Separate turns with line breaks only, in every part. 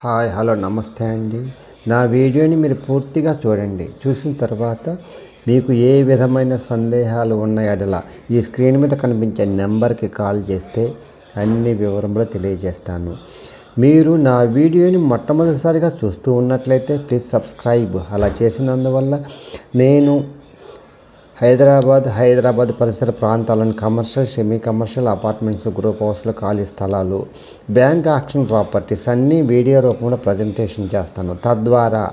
Hi hello నమస్తే అండి. నా వీడియోని మీరు పూర్తిగా చూడండి. చూసిన తర్వాత మీకు ఏ విధమైన సందేహాలు ఉన్న యెడల ఈ స్క్రీన్ మీద కనిపించే నెంబర్కి కాల్ చేస్తే అన్ని వివరములు తెలియజేస్తాను. మీరు నా వీడియోని మొట్టమొదటిసారిగా చూస్తూ ఉన్నట్లయితే ప్లీజ్ సబ్స్క్రైబ్. అలా చేసినందువల్ల నేను హైదరాబాద్ పరిసర ప్రాంతాలను commercial, semi commercial, apartments, group హౌస్లు, ఖాళీ స్థలాలు, బ్యాంక్ ఆక్షన్ ప్రాపర్టీస్ అన్నీ వీడియో రూపంలో ప్రజెంటేషన్ చేస్తాను. తద్వారా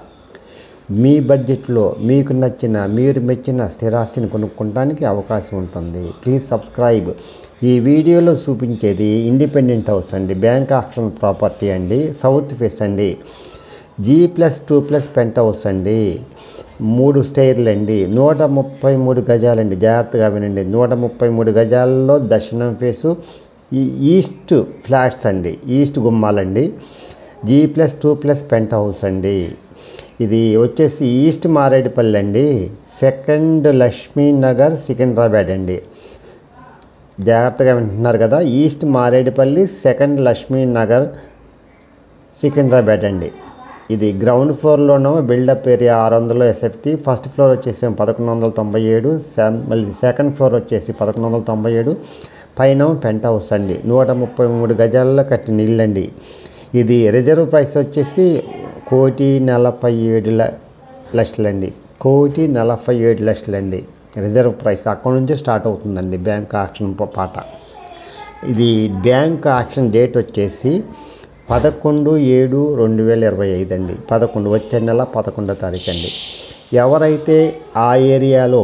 మీ బడ్జెట్లో మీకు నచ్చిన, మీరు మెచ్చిన స్థిరాస్తిని కొనుక్కోవడానికి అవకాశం ఉంటుంది. Please subscribe. ఈ వీడియోలో చూపించేది ఇండిపెండెంట్ హౌస్ అండి, బ్యాంక్ ఆక్షన్ ప్రాపర్టీ అండి, సౌత్ ఫేస్ అండి, G+2+ పెంట్ హౌస్ అండి, 3 స్టైర్లు అండి, 133 గజాలండి. జాగ్రత్తగా వినండి, 133 గజాలలో దక్షిణం ఫేసు, ఈస్ట్ ఫ్లాట్స్ అండి, ఈస్ట్ గుమ్మాలండి, G+2+ పెంట్ హౌస్ అండి. ఇది వచ్చేసి ఈస్ట్ మారేడుపల్లి అండి, సెకండ్ లక్ష్మీనగర్, సికింద్రాబాద్ అండి. జాగ్రత్తగా వింటున్నారు కదా, ఈస్ట్ మారేడుపల్లి, సెకండ్ లక్ష్మీనగర్, సికింద్రాబాద్ అండి. ఇది గ్రౌండ్ ఫ్లోర్లోనో built up area 600 SFT, first floor వచ్చేసి 1197, మళ్ళీ సెకండ్ ఫ్లోర్ వచ్చేసి 1197, పైన పెంట్ హౌస్ అండి. 133 గజాల్లో కట్టిన ఇల్లు అండి. ఇది రిజర్వ్ ప్రైస్ వచ్చేసి 1,47,00,000 అండి, 1,47,00,000 అండి రిజర్వ్ ప్రైస్. అక్కడ నుంచి స్టార్ట్ అవుతుందండి బ్యాంక్ ఆక్షన్ పాట. ఇది బ్యాంక్ ఆక్షన్ డేట్ వచ్చేసి 11/7/2025 అండి. 11 వచ్చే నెల 11వ తారీఖు అండి. ఎవరైతే ఆ ఏరియాలో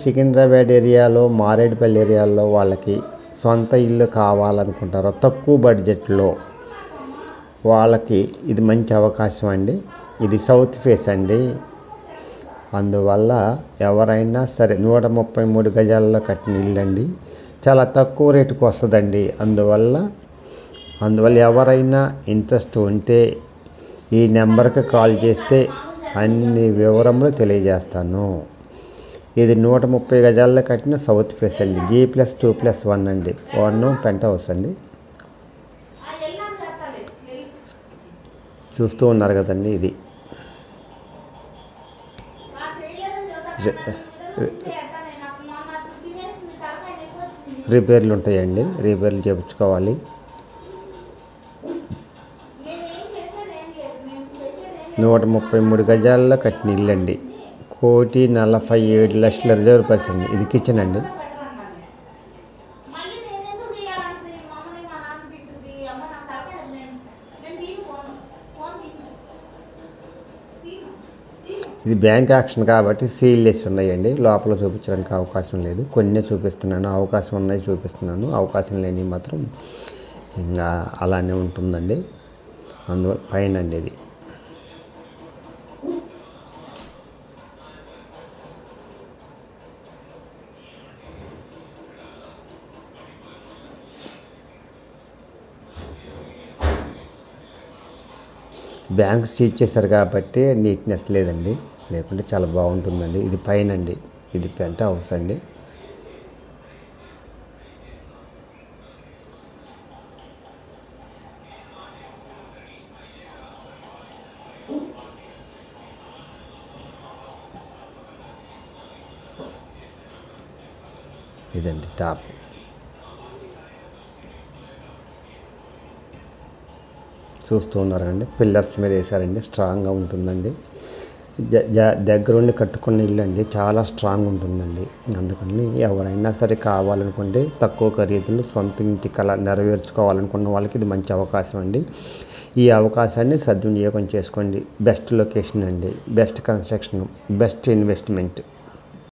సికింద్రాబాద్ ఏరియాలో, మారేడుపల్లి ఏరియాలో వాళ్ళకి సొంత ఇల్లు కావాలనుకుంటారో తక్కువ బడ్జెట్లో వాళ్ళకి ఇది మంచి అవకాశం అండి. ఇది సౌత్ ఫేస్ అండి. అందువల్ల ఎవరైనా సరే 133 గజాలలో కట్టిన ఇల్లు అండి, చాలా తక్కువ రేటుకు వస్తుందండి. అందువల్ల ఎవరైనా ఇంట్రెస్ట్ ఉంటే ఈ నెంబర్కి కాల్ చేస్తే అన్ని వివరములు తెలియజేస్తాను. ఇది 130 గజాల్లో కట్టిన సౌత్ ఫేస్ అండి, G+2+1 అండి, 1 పెంట్ హౌస్ అండి. చూస్తూ ఉన్నారు కదండి, ఇది రిపేర్లు ఉంటాయండి, రిపేర్లు చేయించుకోవాలి. 133 గజాల్లో కట్టిన ఇల్లు అండి, 1,47,00,000 రిజర్వ్ ప్రైస్ అండి. ఇది కిచెన్ అండి. ఇది బ్యాంక్ యాక్షన్ కాబట్టి సీల్లెస్ ఉన్నాయండి, లోపల చూపించడానికి అవకాశం లేదు. కొన్ని చూపిస్తున్నాను, అవకాశం ఉన్నాయి చూపిస్తున్నాను, అవకాశం లేని మాత్రం ఇంకా అలానే ఉంటుందండి. అందువల్ల పైన అండి ఇది బ్యాంక్ సీజ్ చేశారు కాబట్టి నీట్నెస్ లేదండి, లేకుంటే చాలా బాగుంటుందండి. ఇది పైన అండి, ఇది పెంట్ హౌస్ అండి. ఇదండి టాప్. చూస్తూ ఉన్నారండి, పిల్లర్స్ మీద వేసారండి, స్ట్రాంగ్గా ఉంటుందండి. దగ్గరుండి కట్టుకున్న ఇల్లు అండి, చాలా స్ట్రాంగ్ ఉంటుందండి. అందుకని ఎవరైనా సరే కావాలనుకుంటే తక్కువ ఖరీదులు సొంత ఇంటి కళ నెరవేర్చుకోవాలనుకున్న వాళ్ళకి ఇది మంచి అవకాశం అండి. ఈ అవకాశాన్ని సద్వినియోగం చేసుకోండి. బెస్ట్ లొకేషన్ అండి, బెస్ట్ కన్స్ట్రక్షన్, బెస్ట్ ఇన్వెస్ట్మెంట్.